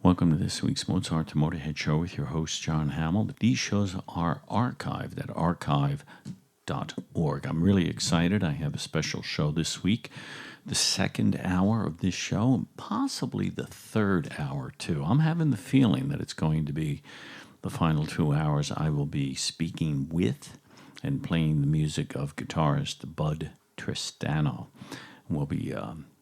Welcome to this week's Mozart to Motörhead show with your host, John Hammel. These shows are archived at archive.org. I'm really excited. I have a special show this week, the second hour of this show, and possibly the third hour, too. I'm having the feeling that it's going to be the final 2 hours. I will be speaking with and playing the music of guitarist Bud Tristano. We'll be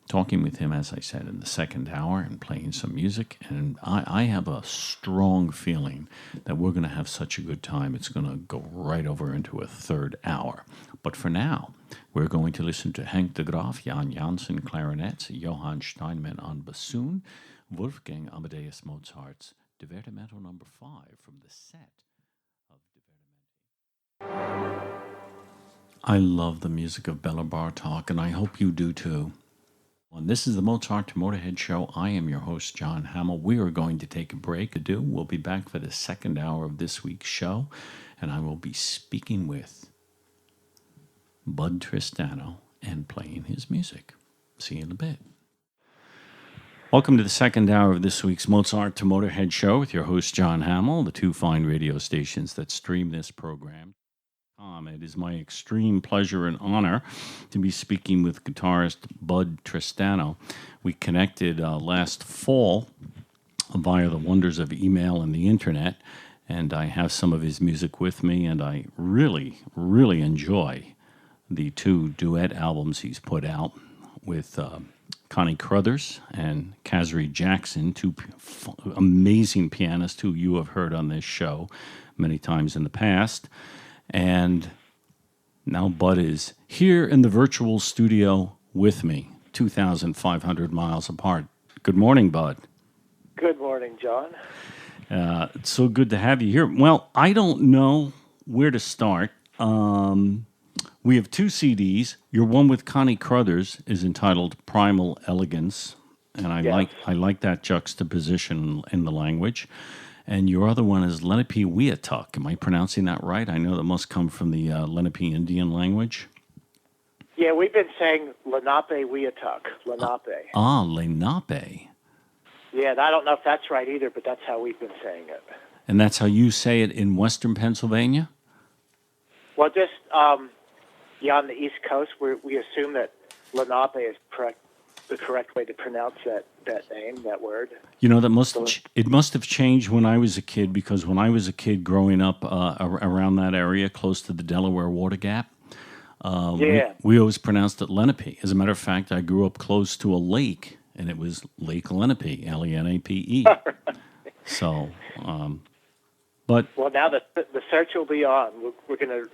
talking with him, as I said, in the second hour and playing some music. And I have a strong feeling that we're going to have such a good time. It's going to go right over into a third hour. But for now, we're going to listen to Henk de Graaf, Jan Janssen clarinets, Johann Steinman on bassoon, Wolfgang Amadeus Mozart's Divertimento No. 5 from the set of Divertimenti. I love the music of Bela Bartok, and I hope you do too. And this is the Mozart to Motörhead show. I am your host, John Hammel. We are going to take a break. We'll be back for the second hour of this week's show, and I will be speaking with Bud Tristano and playing his music. See you in a bit. Welcome to the second hour of this week's Mozart to Motörhead show with your host, John Hammel, the two fine radio stations that stream this program. It is my extreme pleasure and honor to be speaking with guitarist Bud Tristano. We connected last fall via the wonders of email and the internet, and I have some of his music with me, and I really, really enjoy the two duet albums he's put out with Connie Crothers and Kazri Jackson, two amazing pianists who you have heard on this show many times in the past. And now Bud is here in the virtual studio with me, 2,500 miles apart. Good morning, Bud. Good morning, John. It's so good to have you here. Well, I don't know where to start. We have two CDs. Your one with Connie Crothers is entitled Primal Elegance, and I like that juxtaposition in the language. And your other one is Lenape Wiatuk. Am I pronouncing that right? I know that must come from the Lenape Indian language. Yeah, we've been saying Lenape Wiatuk. Lenape. Lenape. Yeah, and I don't know if that's right either, but that's how we've been saying it. And that's how you say it in Western Pennsylvania? Well, just on the East Coast, we assume that Lenape is the correct way to pronounce that name, that word. You know, it must have changed when I was a kid, because when I was a kid growing up around that area, close to the Delaware Water Gap, we always pronounced it Lenape. As a matter of fact, I grew up close to a lake, and it was Lake Lenape, Lenape. So, but well, now the search will be on. We're gonna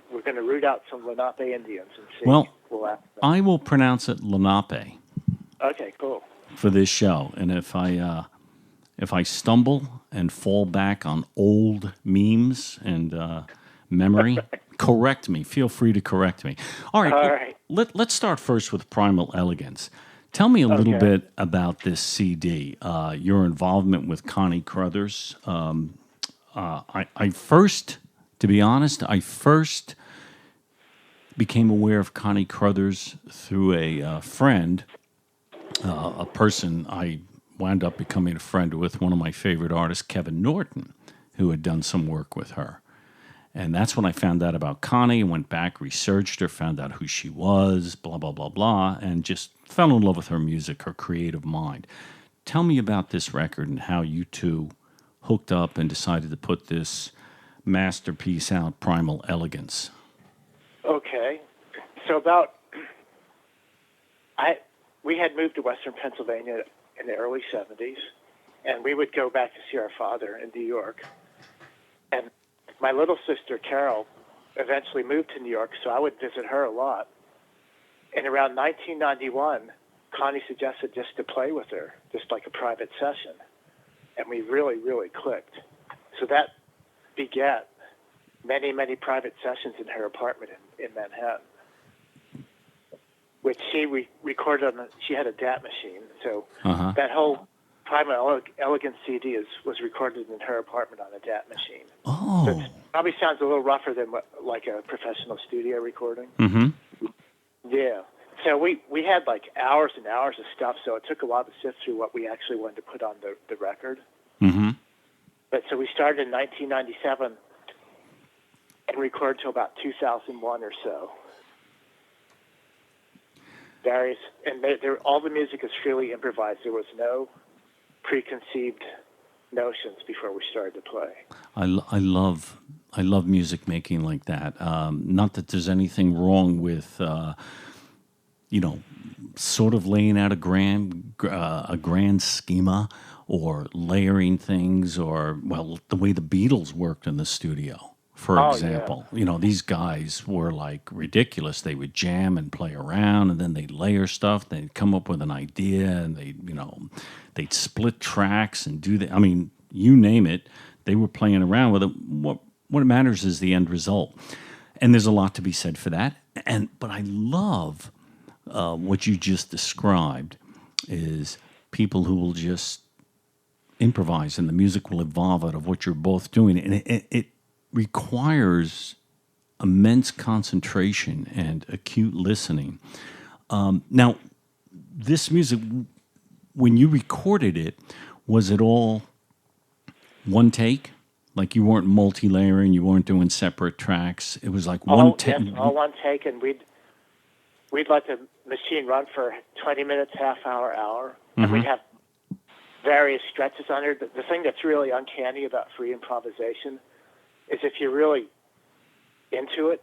root out some Lenape Indians and see. Well, I will pronounce it Lenape. Okay, cool. For this show, and if I stumble and fall back on old memes and memory, correct me. Feel free to correct me. All right. Let's start first with Primal Elegance. Tell me a little bit about this CD. Your involvement with Connie Crothers. I first became aware of Connie Crothers through a friend. A person I wound up becoming a friend with, one of my favorite artists, Kevin Norton, who had done some work with her. And that's when I found out about Connie, went back, researched her, found out who she was, blah, blah, blah, blah, and just fell in love with her music, her creative mind. Tell me about this record and how you two hooked up and decided to put this masterpiece out, Primal Elegance. Okay. So we had moved to Western Pennsylvania in the early 70s, and we would go back to see our father in New York. And my little sister, Carol, eventually moved to New York, so I would visit her a lot. And around 1991, Connie suggested just to play with her, just like a private session. And we really, really clicked. So that begat many, many private sessions in her apartment in Manhattan, which she recorded on. She had a DAT machine, so that whole Primal Elegance CD was recorded in her apartment on a DAT machine. Oh, so it probably sounds a little rougher than like a professional studio recording. Mm-hmm. Yeah. So we had like hours and hours of stuff, so it took a while to sift through what we actually wanted to put on the record. Mm-hmm. But so we started in 1997 and recorded till about 2001 or so. All the music is freely improvised. There was no preconceived notions before we started to play. I love music making like that. Not that there's anything wrong with sort of laying out a grand schema or layering things, or the way the Beatles worked in the studio. For example, these guys were like ridiculous. They would jam and play around, and then they'd layer stuff. They'd come up with an idea, and they'd split tracks and do that. I mean, you name it, they were playing around with it. What matters is the end result, and there's a lot to be said for that. But I love what you just described is people who will just improvise, and the music will evolve out of what you're both doing, and it requires immense concentration and acute listening. Now, this music, when you recorded it, was it all one take? Like you weren't multi-layering, you weren't doing separate tracks. It was like one take. Yes, all one take, and we'd let the machine run for 20 minutes, half hour, Mm-hmm. and we'd have various stretches on there. The thing that's really uncanny about free improvisation is if you're really into it,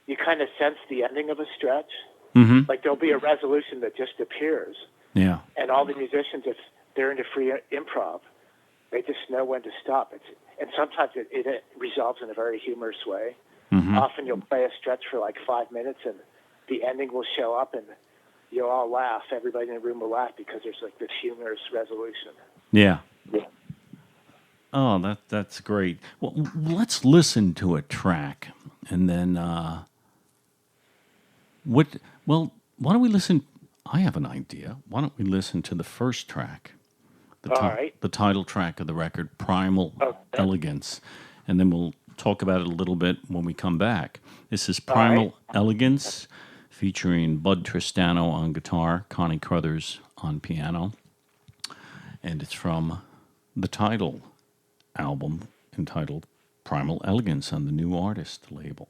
you kind of sense the ending of a stretch. Mm-hmm. Like there'll be a resolution that just appears. Yeah. And all the musicians, if they're into free improv, they just know when to stop. And sometimes it resolves in a very humorous way. Mm-hmm. Often you'll play a stretch for like 5 minutes, and the ending will show up, and you'll all laugh. Everybody in the room will laugh because there's like this humorous resolution. Yeah. Oh, that's great. Well, let's listen to a track, and then why don't we listen? I have an idea. Why don't we listen to the first track, the title track of the record, Primal Elegance, and then we'll talk about it a little bit when we come back. This is Primal Elegance, featuring Bud Tristano on guitar, Connie Crothers on piano, and it's from the title album entitled Primal Elegance on the New Artist label.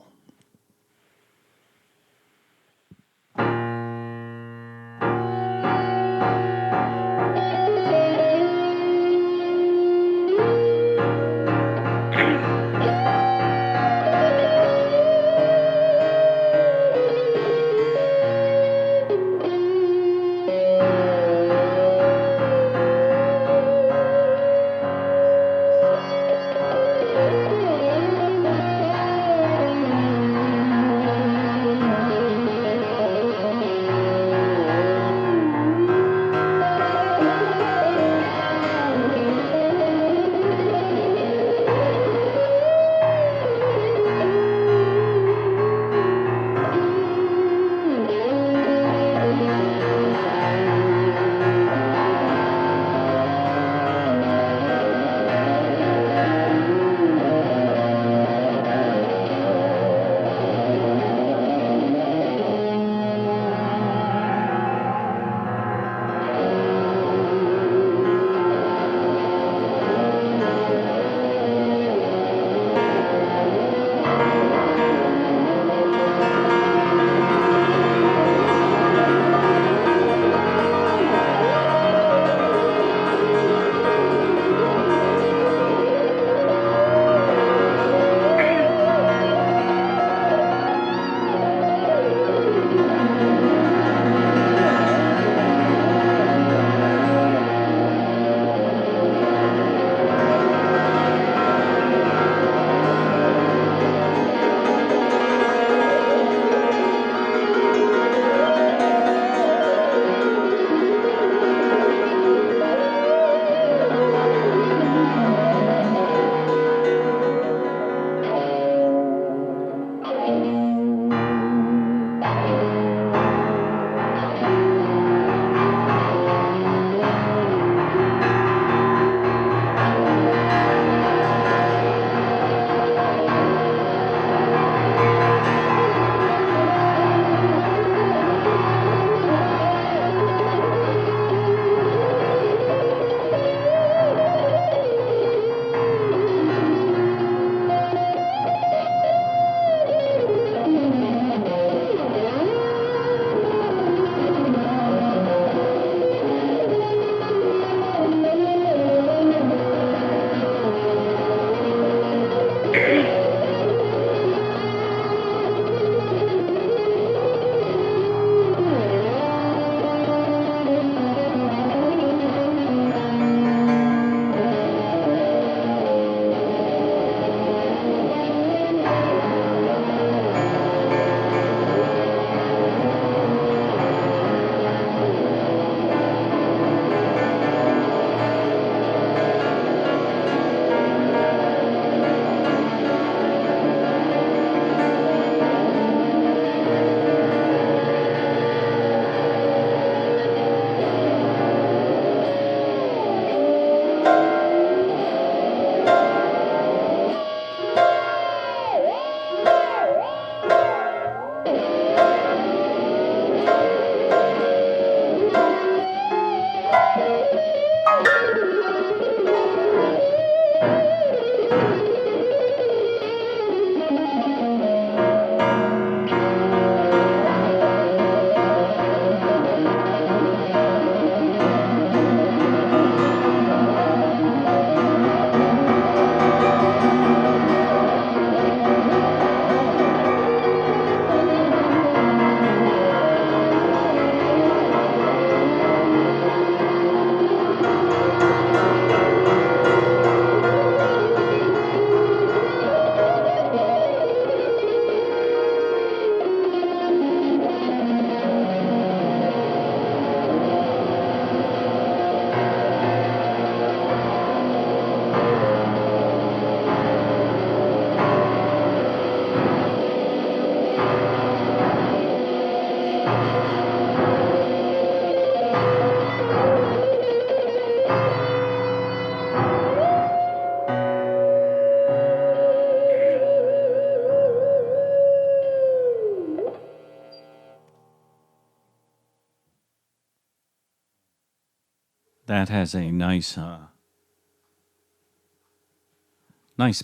has a nice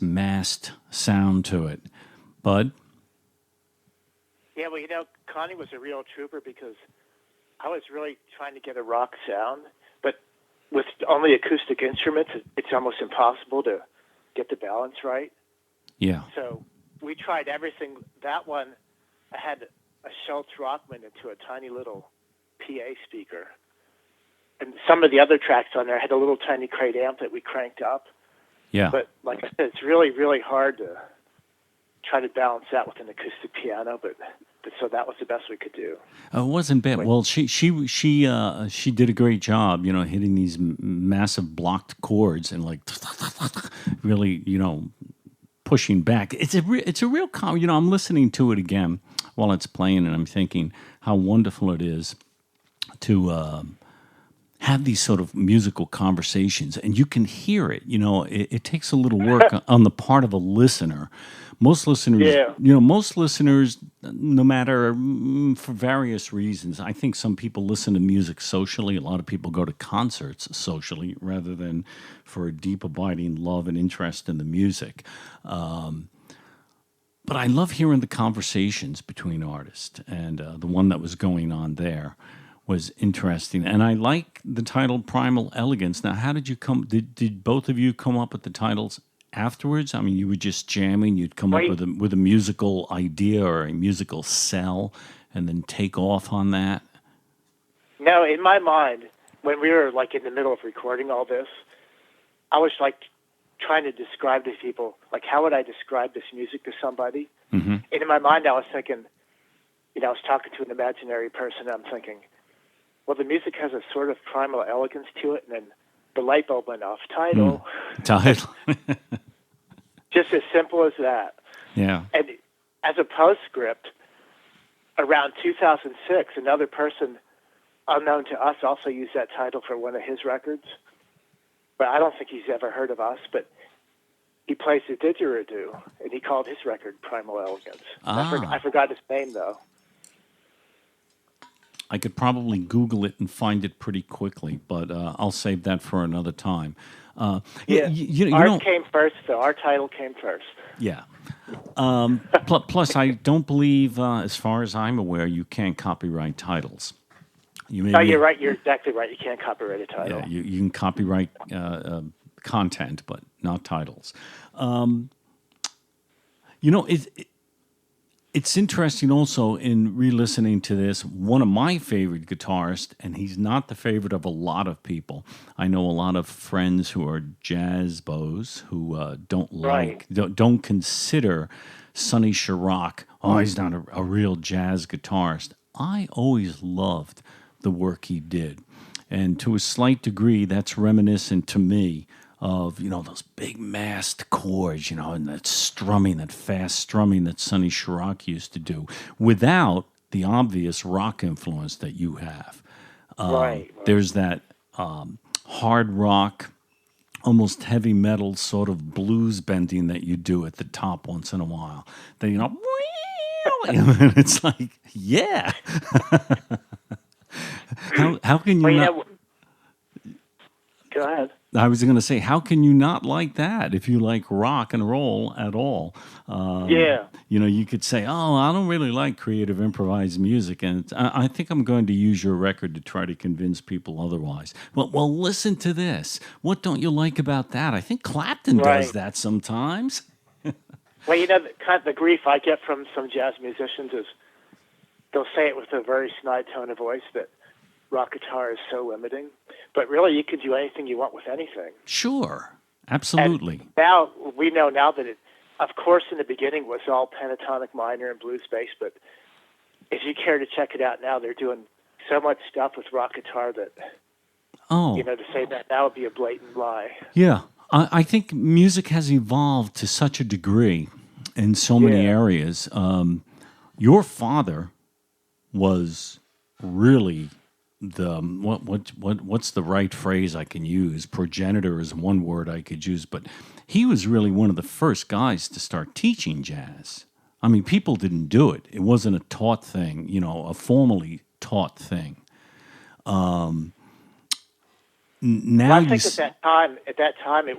masked sound to it. Bud? Yeah, well, Connie was a real trooper because I was really trying to get a rock sound, but with only acoustic instruments, it's almost impossible to get the balance right. Yeah. So we tried everything. That one, I had a Schultz Rockman into a tiny little PA speaker. And some of the other tracks on there had a little tiny crate amp that we cranked up. Yeah. But like I said, it's really, really hard to try to balance that with an acoustic piano. But so that was the best we could do. It wasn't bad. Well, she did a great job, hitting these massive blocked chords and like really, pushing back. It's a real I'm listening to it again while it's playing, and I'm thinking how wonderful it is to have these sort of musical conversations, and you can hear it. It takes a little work on the part of a listener. Most listeners, no matter for various reasons, I think some people listen to music socially. A lot of people go to concerts socially rather than for a deep, abiding love and interest in the music. But I love hearing the conversations between artists, and the one that was going on there was interesting. And I like the title Primal Elegance. Now, how did you did both of you come up with the titles afterwards? I mean, you were just jamming, you'd come up with a musical idea or a musical cell and then take off on that? No, in my mind, when we were like in the middle of recording all this, I was like trying to describe to people, like, how would I describe this music to somebody? Mm-hmm. And in my mind, I was thinking, I was talking to an imaginary person, and I'm thinking, well, the music has a sort of primal elegance to it, and then the light bulb went off. Title. Title. Just as simple as that. Yeah. And as a postscript, around 2006, another person unknown to us also used that title for one of his records. But I don't think he's ever heard of us, but he plays the didgeridoo, and he called his record Primal Elegance. I forgot his name, though. I could probably Google it and find it pretty quickly, but I'll save that for another time. Ours came first, though. Our title came first. Yeah. Plus, I don't believe, as far as I'm aware, you can't copyright titles. You're right. You're exactly right. You can't copyright a title. Yeah, you can copyright content, but not titles. It's interesting also in re-listening to this. One of my favorite guitarists, and he's not the favorite of a lot of people. I know a lot of friends who are jazz bows who don't consider Sonny Chirac. Oh, he's not a real jazz guitarist. I always loved the work he did, and to a slight degree, that's reminiscent to me of, those big massed chords, and that strumming, that fast strumming that Sonny Chirac used to do, without the obvious rock influence that you have. Right. There's that hard rock, almost heavy metal sort of blues bending that you do at the top once in a while. Then, and it's like, yeah. How can you not... Go ahead. I was going to say, how can you not like that if you like rock and roll at all? You could say, oh, I don't really like creative improvised music, and I think I'm going to use your record to try to convince people otherwise. Well, listen to this. What don't you like about that? I think Clapton does that sometimes. Well, the grief I get from some jazz musicians is they'll say it with a very snide tone of voice that rock guitar is so limiting. But really, you can do anything you want with anything. Sure. Absolutely. And now, we know now that it, of course, in the beginning was all pentatonic minor and blues bass, but if you care to check it out now, they're doing so much stuff with rock guitar that, to say that now would be a blatant lie. Yeah. I think music has evolved to such a degree in so many areas. Your father was really the what's the right phrase I can use? Progenitor is one word I could use, but he was really one of the first guys to start teaching jazz. I mean, people didn't do it. It wasn't a taught thing, a formally taught thing. Now Well, I think at that time, it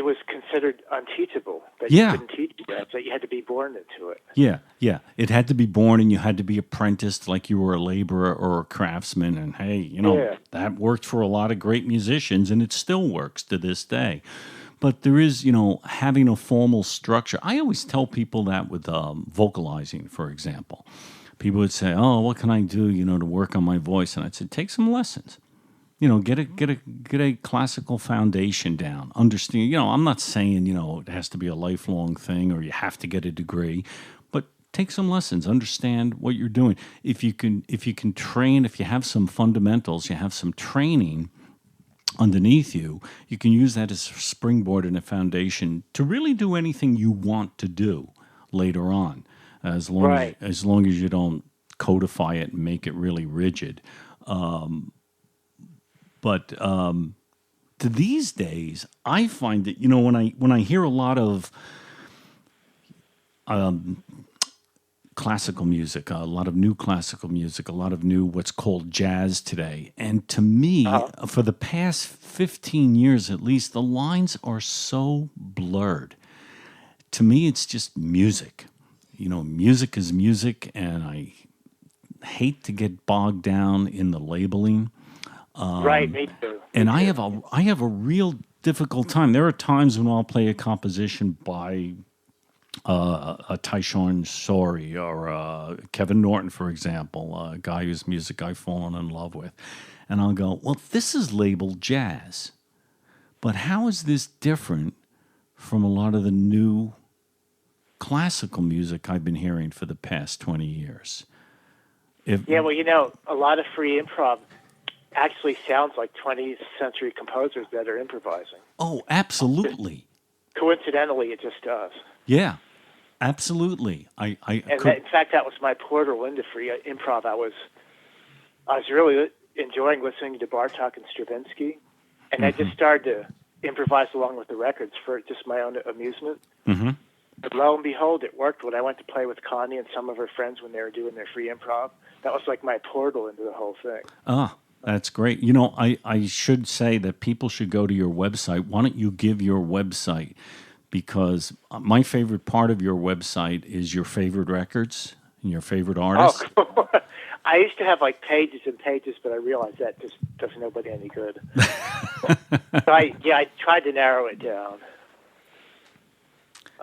was considered unteachable that you yeah. couldn't teach that, that you had to be born into it. Yeah, yeah. It had to be born and you had to be apprenticed like you were a laborer or a craftsman. And hey, Yeah. that worked for a lot of great musicians and it still works to this day. But there is, having a formal structure. I always tell people that with vocalizing, for example. People would say, "Oh, what can I do, to work on my voice?" And I'd say, "Take some lessons. Get a classical foundation down. Understand, I'm not saying, it has to be a lifelong thing or you have to get a degree, but take some lessons, understand what you're doing. If you can train, if you have some fundamentals, you have some training underneath you, you can use that as a springboard and a foundation to really do anything you want to do later on, Right. as long as you don't codify it and make it really rigid. But to these days, I find that when I hear a lot of classical music, a lot of new classical music, a lot of new what's called jazz today, and to me, for the past 15 years at least, the lines are so blurred. To me, it's just music. Music is music, and I hate to get bogged down in the labeling. Right, me too. And I have a real difficult time. There are times when I'll play a composition by a Tyshawn Sorey or Kevin Norton, for example, a guy whose music I've fallen in love with. And I'll go, well, this is labeled jazz. But how is this different from a lot of the new classical music I've been hearing for the past 20 years? Yeah, well, a lot of free improv actually sounds like 20th century composers that are improvising. Oh, absolutely. Coincidentally, it just does. Yeah, absolutely. In fact, that was my portal into free improv. I was really enjoying listening to Bartok and Stravinsky, and I just started to improvise along with the records for just my own amusement. Mm-hmm. But lo and behold, it worked when I went to play with Connie and some of her friends when they were doing their free improv. That was like my portal into the whole thing. Ah, that's great. I should say that people should go to your website. Why don't you give your website? Because my favorite part of your website is your favorite records and your favorite artists. Oh, cool. I used to have like pages and pages, but I realized that just does nobody any good. So I tried to narrow it down.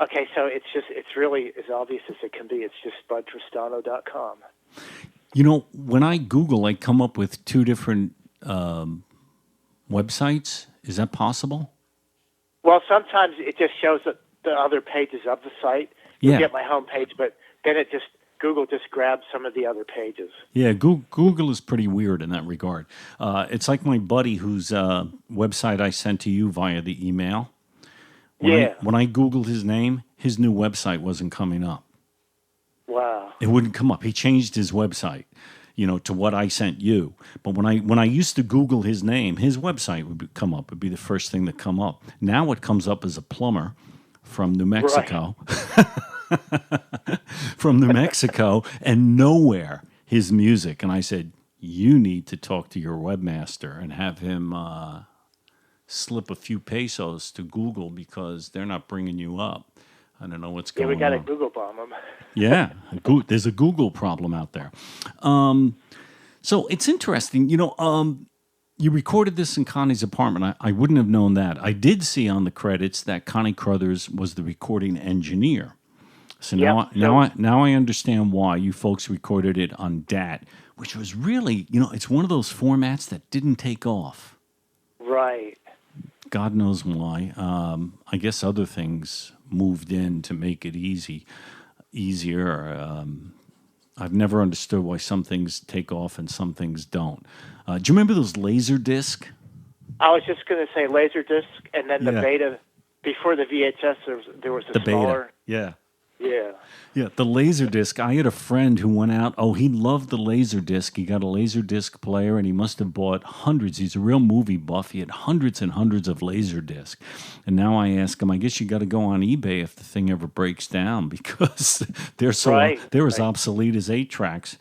Okay, so it's really as obvious as it can be. It's just budtristano.com. When I Google, I come up with two different websites. Is that possible? Well, sometimes it just shows the other pages of the site. You get my home page, but then Google just grabs some of the other pages. Yeah, Google is pretty weird in that regard. It's like my buddy whose website I sent to you via the email. When I Googled his name, his new website wasn't coming up. Wow. It wouldn't come up. He changed his website, to what I sent you. But when I used to Google his name, his website would come up. It'd be the first thing that come up. Now what comes up is a plumber from New Mexico. Right. From New Mexico, and nowhere his music. And I said, you need to talk to your webmaster and have him slip a few pesos to Google because they're not bringing you up. I don't know what's going on. Yeah, we got to Google bomb them. Yeah, there's a Google problem out there. So it's interesting. You recorded this in Connie's apartment. I wouldn't have known that. I did see on the credits that Connie Crothers was the recording engineer. So now I understand why you folks recorded it on DAT, which was really, it's one of those formats that didn't take off. Right. God knows why. I guess other things moved in to make it easier. I've never understood why some things take off and some things don't. Do you remember those Laserdisc? I was just going to say Laserdisc, and then the Beta. Before the VHS, there was a smaller... Beta. Yeah. Yeah, the Laserdisc. I had a friend who went out. Oh, he loved the Laserdisc. He got a Laserdisc player, and he must have bought hundreds. He's a real movie buff. He had hundreds and hundreds of Laserdisc. And now I ask him, I guess you got to go on eBay if the thing ever breaks down because they're as obsolete as 8-tracks.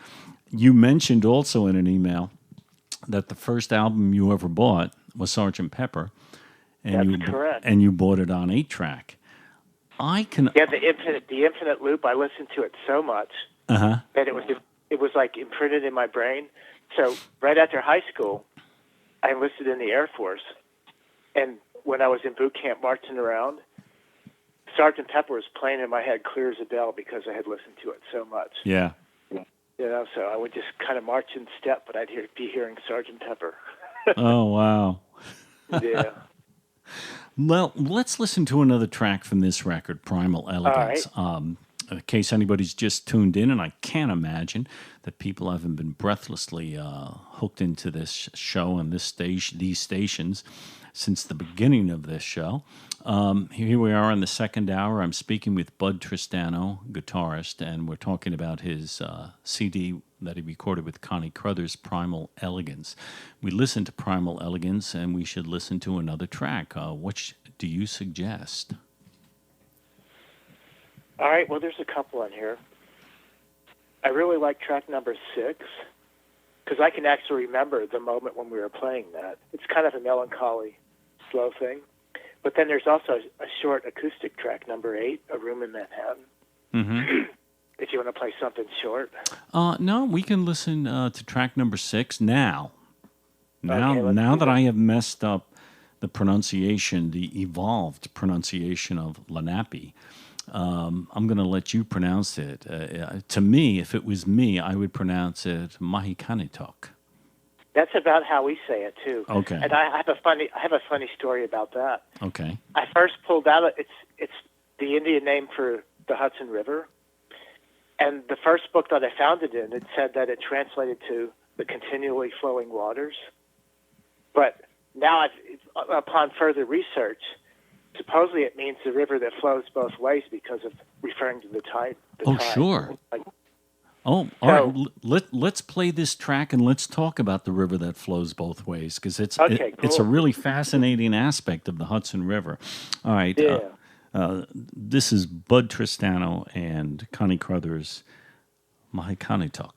You mentioned also in an email that the first album you ever bought was Sgt. Pepper, That's correct. and you bought it on 8-track. I can. Yeah, the Infinite Loop. I listened to it so much that it was like imprinted in my brain. So right after high school, I enlisted in the Air Force, and when I was in boot camp marching around, Sgt. Pepper was playing in my head clear as a bell because I had listened to it so much. Yeah. So I would just kind of march in step, but I'd be hearing Sgt. Pepper. Oh, wow. Yeah. Well, let's listen to another track from this record, Primal Elegance. In case anybody's just tuned in, and I can't imagine that people haven't been breathlessly hooked into this show and these stations since the beginning of this show. Here we are in the second hour. I'm speaking with Bud Tristano, guitarist, and we're talking about his CD that he recorded with Connie Crothers, Primal Elegance. We listened to Primal Elegance, and we should listen to another track. Which do you suggest? All right, well, there's a couple on here. I really like track number 6 because I can actually remember the moment when we were playing that. It's kind of a melancholy, slow thing. But then there's also a short acoustic track, number 8, A Room in Manhattan. Mm-hmm. If you want to play something short. No, we can listen to track number 6 now. Now that I have messed up the pronunciation, the evolved pronunciation of Lenape, I'm going to let you pronounce it. To me, if it was me, I would pronounce it Mahikanitok. That's about how we say it too. Okay. And I have a funny story about that. Okay. I first pulled out it's the Indian name for the Hudson River, and the first book that I found it in, it said that it translated to the continually flowing waters. But now, upon further research, supposedly it means the river that flows both ways because of referring to the tide. Sure. All right. Let's play this track and let's talk about the river that flows both ways because it's a really fascinating aspect of the Hudson River. All right. Yeah. This is Bud Tristano and Connie Crothers, Mahikanitok.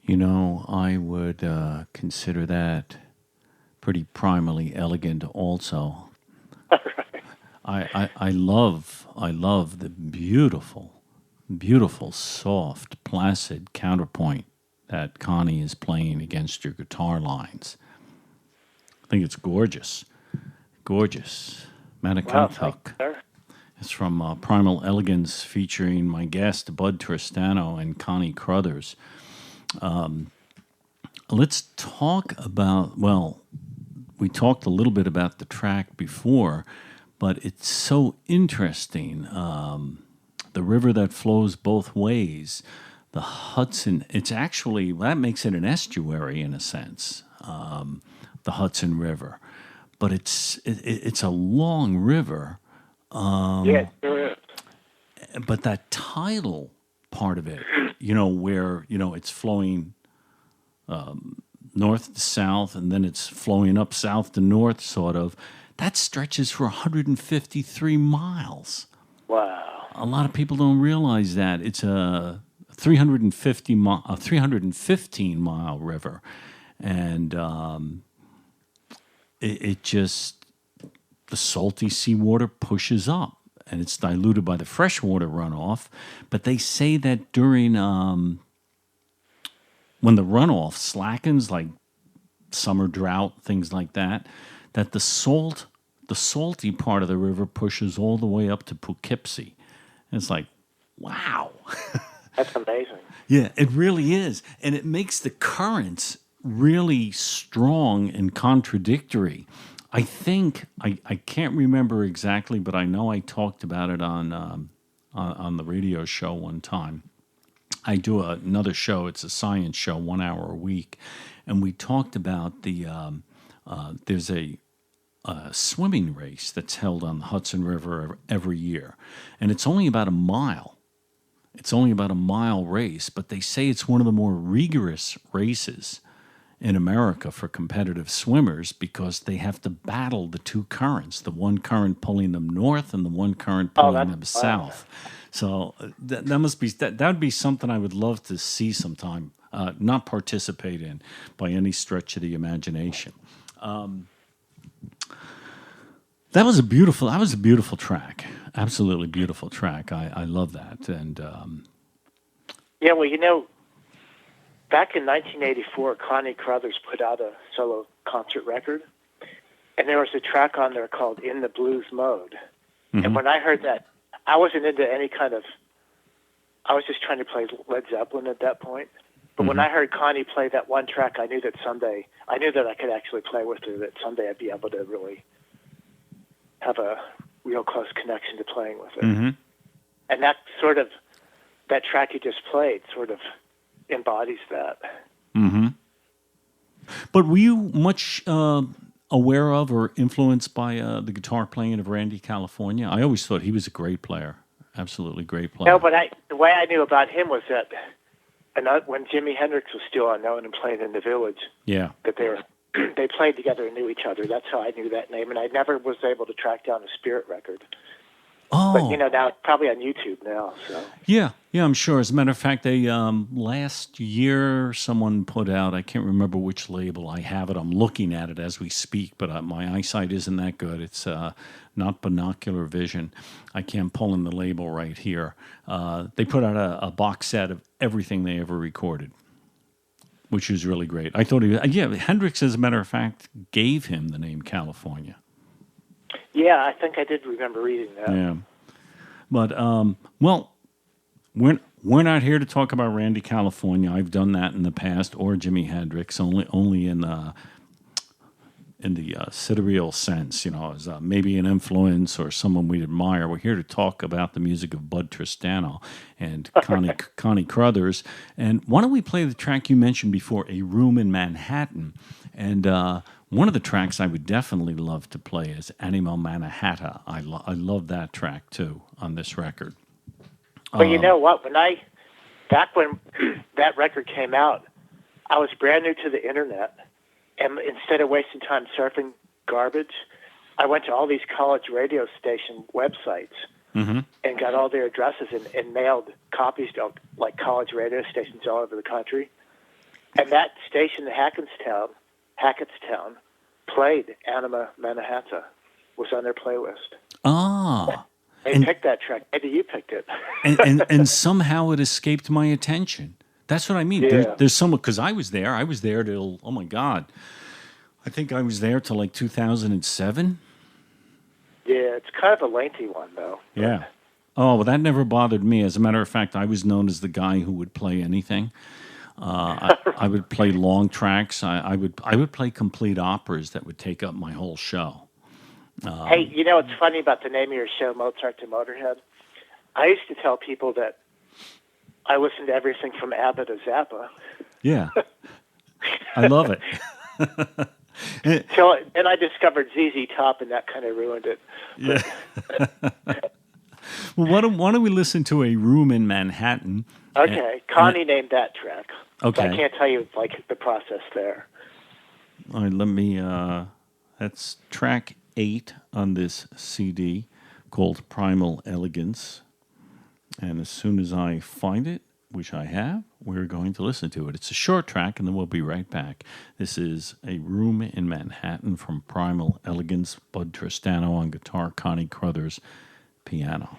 I would consider that pretty primally elegant also. I love the beautiful, soft, placid counterpoint that Connie is playing against your guitar lines. I think it's gorgeous. Gorgeous. Wow, Manikantuk. sir. It's from Primal Elegance featuring my guest, Bud Tristano and Connie Crothers. Let's talk about, we talked a little bit about the track before, but it's so interesting. The river that flows both ways, the Hudson, that makes it an estuary in a sense, the Hudson River. But it's a long river. Yes, there is. But that tidal part of it, where, it's flowing north to south, and then it's flowing up south to north, sort of. That stretches for 153 miles. Wow. A lot of people don't realize that. It's a 315 mile river, and it just, the salty seawater pushes up, and it's diluted by the freshwater runoff. But they say that during when the runoff slackens, like summer drought, things like that, that the salty part of the river pushes all the way up to Poughkeepsie. And it's like, wow. That's amazing. Yeah, it really is. And it makes the currents really strong and contradictory. I think, I can't remember exactly, but I know I talked about it on the radio show one time. I do another show. It's a science show, 1 hour a week. And we talked about there's a swimming race that's held on the Hudson River every year. And it's only about a mile. It's only about a mile race, but they say it's one of the more rigorous races in America for competitive swimmers because they have to battle the two currents, the one current pulling them north and the one current pulling them south. So that must be that would be something I would love to see sometime, not participate in by any stretch of the imagination. That was a beautiful track, absolutely beautiful track. I love that, and Yeah, well, back in 1984, Connie Crothers put out a solo concert record, and there was a track on there called "In the Blues Mode." Mm-hmm. And when I heard that, I wasn't into any kind of. I was just trying to play Led Zeppelin at that point. But when I heard Connie play that one track, I knew that I could actually play with her. That someday I'd be able to really have a real close connection to playing with her. Mm-hmm. And that track you just played sort of embodies that. Mm-hmm. But were you much aware of or influenced by the guitar playing of Randy California? I always thought he was a great player, absolutely great player. No, but the way I knew about him was that when Jimi Hendrix was still unknown and playing in the Village, that they played together and knew each other. That's how I knew that name, and I never was able to track down a Spirit record. Oh. But, now it's probably on YouTube now. So. Yeah, I'm sure. As a matter of fact, they last year someone put out, I can't remember which label. I have it. I'm looking at it as we speak, but my eyesight isn't that good. It's not binocular vision. I can't pull in the label right here. They put out a box set of everything they ever recorded, which is really great. I thought Hendrix, as a matter of fact, gave him the name California. Yeah, I think I did remember reading that. Yeah. But, we're not here to talk about Randy California. I've done that in the past, or Jimi Hendrix, only in the sidereal sense, as maybe an influence or someone we admire. We're here to talk about the music of Bud Tristano and Connie Crothers. And why don't we play the track you mentioned before, A Room in Manhattan? And one of the tracks I would definitely love to play is Anima Mannahatta. I love that track, too, on this record. Well, you know what? Back when that record came out, I was brand new to the internet. And instead of wasting time surfing garbage, I went to all these college radio station websites and got all their addresses and mailed copies to like college radio stations all over the country. And that station in Hackettstown, played Anima Mannahatta, was on their playlist. Ah. They picked that track. Maybe you picked it. and somehow it escaped my attention. That's what I mean. Yeah. There's someone, because I was there. I was there till, oh my God, I think I was there till like 2007. Yeah, it's kind of a lengthy one, though. Yeah. Oh, well, that never bothered me. As a matter of fact, I was known as the guy who would play anything. I would play long tracks. I would play complete operas that would take up my whole show. Hey, you know what's funny about the name of your show, Mozart to Motörhead? I used to tell people that I listened to everything from ABBA to Zappa. Yeah. I love it. And I discovered ZZ Top, and that kind of ruined it. Yeah. Well, why don't we listen to A Room in Manhattan? Okay. Connie named that track. Okay. So I can't tell you, like, the process there. All right, let me, that's track 8 on this CD called Primal Elegance. And as soon as I find it, which I have, we're going to listen to it. It's a short track, and then we'll be right back. This is A Room in Manhattan from Primal Elegance, Bud Tristano on guitar, Connie Crothers piano.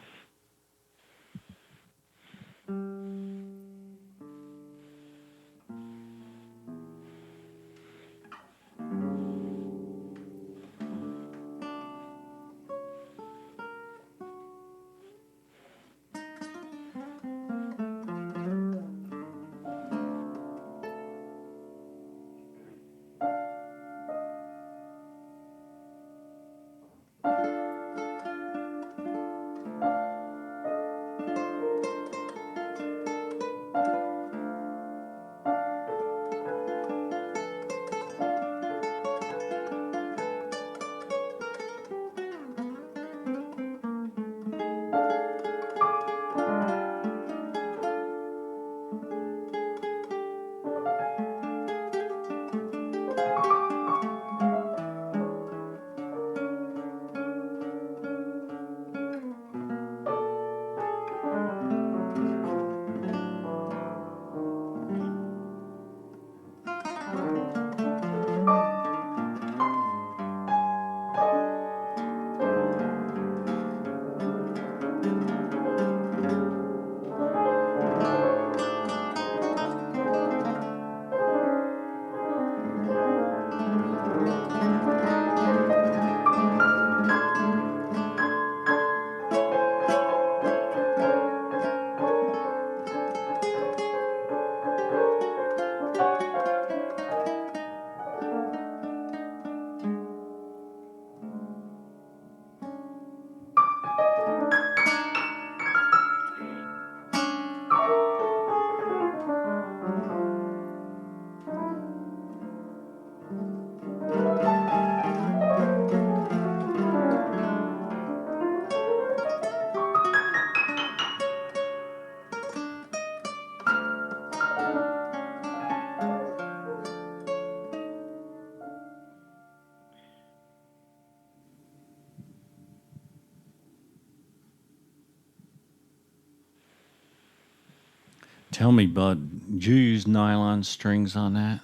Tell me, Bud, did you use nylon strings on that?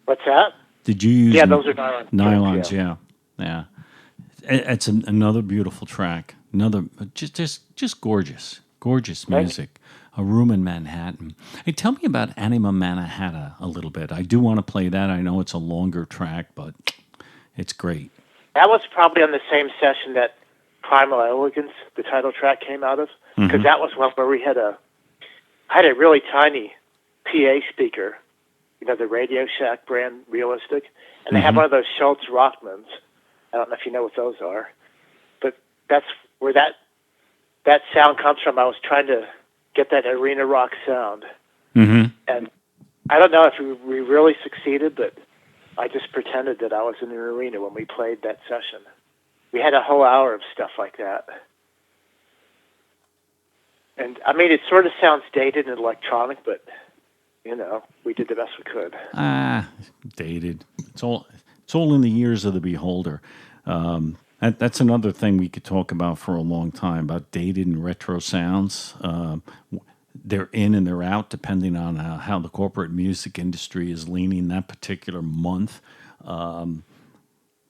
What's that? Did you use? Yeah, those are nylon nylons. strings, Yeah. It's another beautiful track. Another just gorgeous music. A Room in Manhattan. Hey, tell me about Anima Mannahatta a little bit. I do want to play that. I know it's a longer track, but it's great. That was probably on the same session that Primal Elegance, the title track, came out of, because that was one where we had a really tiny PA speaker, the Radio Shack brand, Realistic, and they had one of those Schultz Rockmans. I don't know if you know what those are, but that's where that sound comes from. I was trying to get that arena rock sound, and I don't know if we really succeeded, but I just pretended that I was in the arena when we played that session. We had a whole hour of stuff like that. And, I mean, it sort of sounds dated and electronic, but, we did the best we could. Dated. It's all in the ears of the beholder. That's another thing we could talk about for a long time, about dated and retro sounds. they're in and they're out depending on how the corporate music industry is leaning that particular month.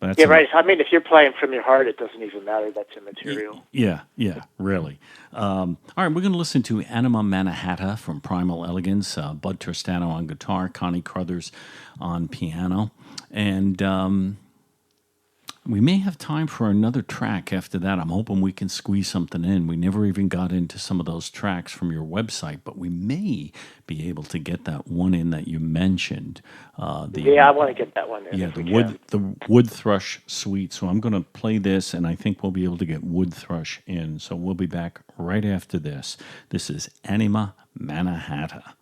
But that's Yeah, right. I mean, if you're playing from your heart, it doesn't even matter. That's immaterial. Yeah, really. All right, we're going to listen to Anima Mannahatta from Primal Elegance, Bud Tristano on guitar, Connie Crothers on piano. And we may have time for another track after that. I'm hoping we can squeeze something in. We never even got into some of those tracks from your website, but we may be able to get that one in that you mentioned. I want to get that one in. Yeah, if we can. the wood thrush suite. So I'm going to play this, and I think we'll be able to get wood thrush in. So we'll be back right after this. This is Anima Mannahatta.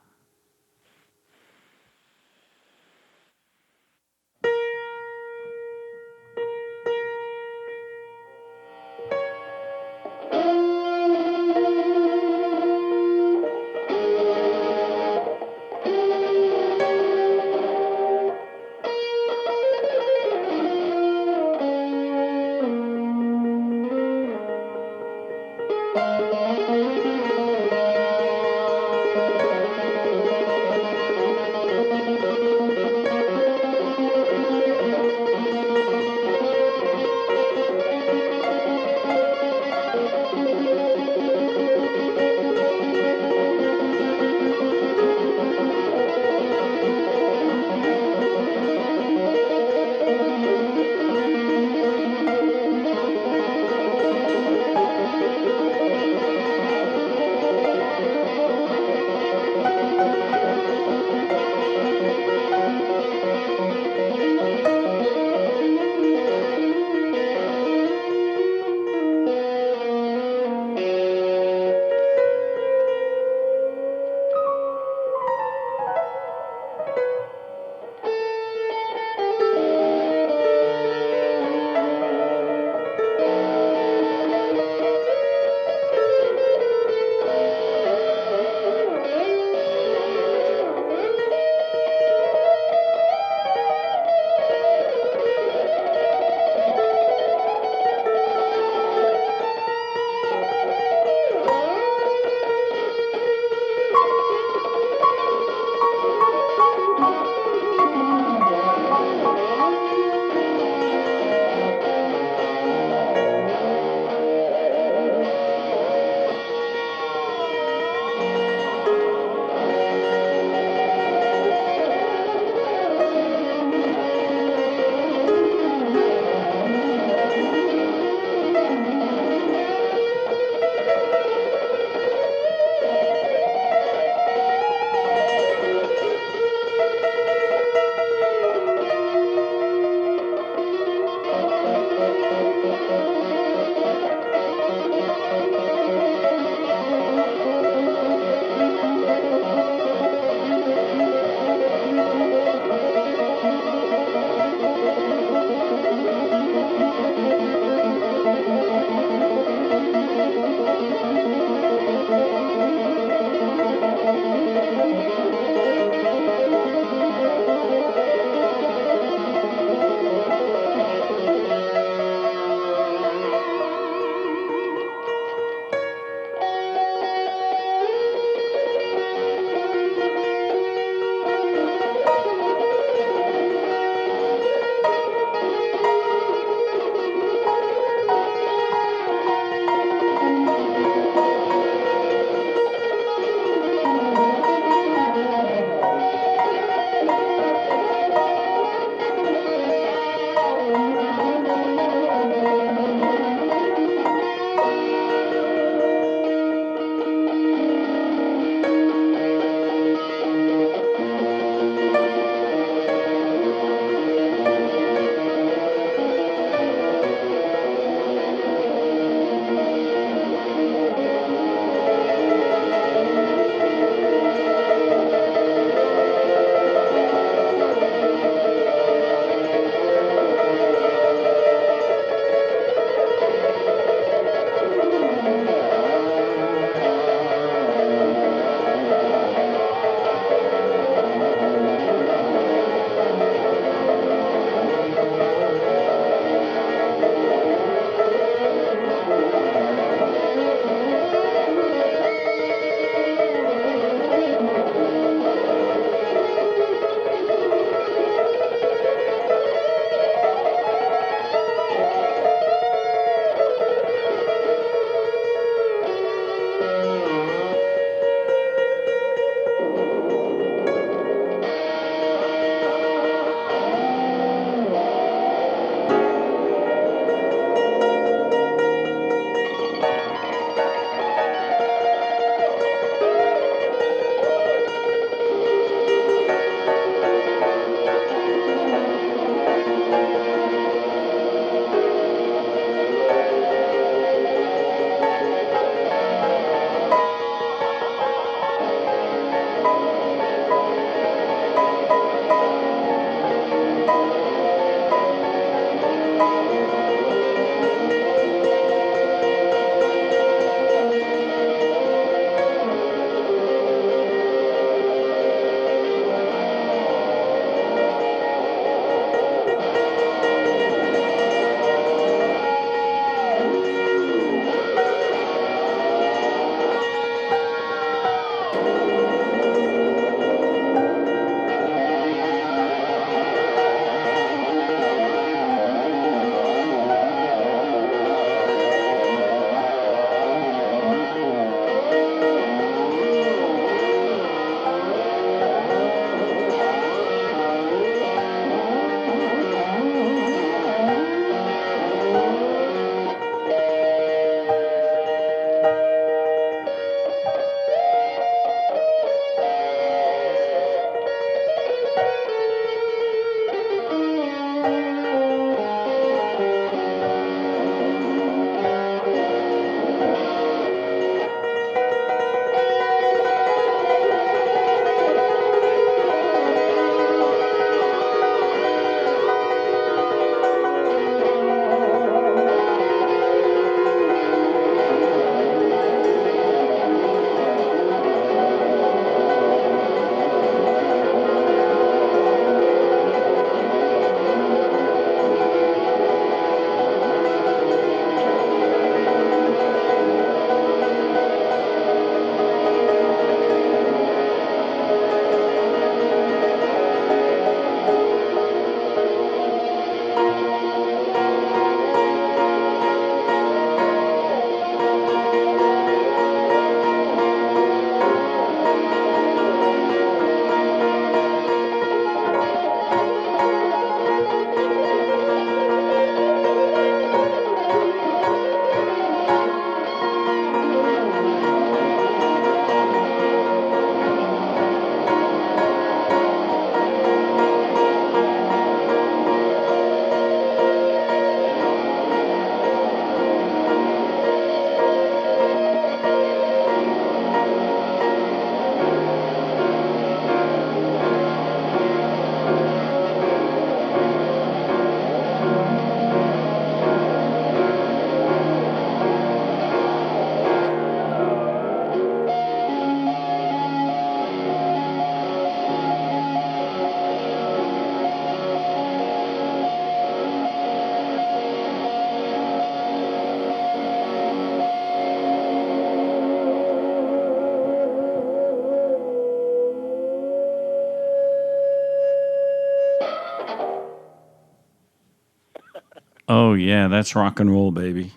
Oh, yeah, that's rock and roll, baby.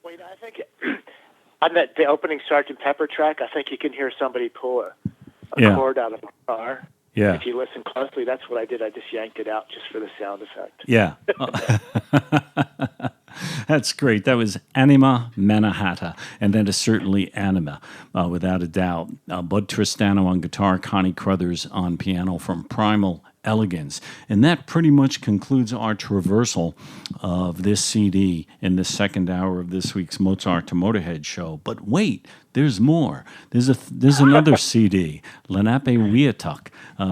Wait, I think on the opening Sergeant Pepper track, I think you can hear somebody pull a Yeah, cord out of a guitar. yeah, If you listen closely, that's what I did. I just yanked it out just for the sound effect. yeah. That's great. That was Anima Mannahatta, and that is certainly Anima, without a doubt. Bud Tristano on guitar, Connie Crothers on piano from Primal Elegance. And that pretty much concludes our traversal of this CD in the second hour of this week's Mozart to Motorhead show. But wait, there's more. There's another CD, Lenape Wiatuk,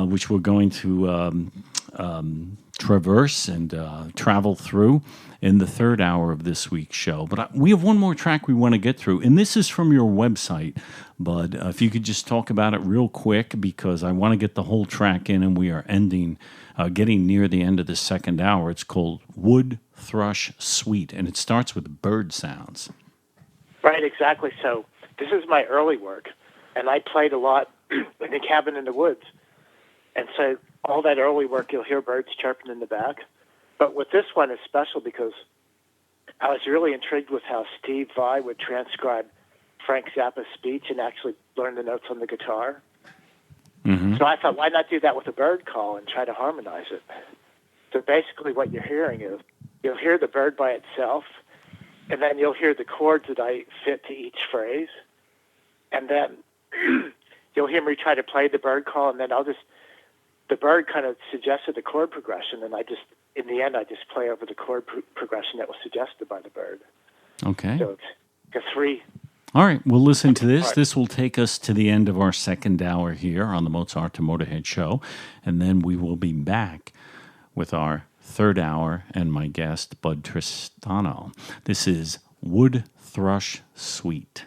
which we're going to traverse and travel through in the third hour of this week's show. But we have one more track we want to get through, and this is from your website, Bud. If you could just talk about it real quick, because I want to get the whole track in, and we are getting near the end of the second hour. It's called Wood Thrush Suite, and it starts with bird sounds. Right, exactly. So this is my early work, and I played a lot in the cabin in the woods. And so all that early work, you'll hear birds chirping in the back. But with this one, it's special because I was really intrigued with how Steve Vai would transcribe Frank Zappa's speech and actually learn the notes on the guitar. Mm-hmm. So I thought, why not do that with a bird call and try to harmonize it? So basically what you're hearing is you'll hear the bird by itself, and then you'll hear the chords that I fit to each phrase. And then you'll hear me try to play the bird call, and then the bird kind of suggested the chord progression, and in the end, I just play over the chord progression that was suggested by the bird. Okay. So it's a three. All right, we'll listen to this. This will take us to the end of our second hour here on the Mozart to Motorhead show, and then we will be back with our third hour and my guest, Bud Tristano. This is Wood Thrush Suite.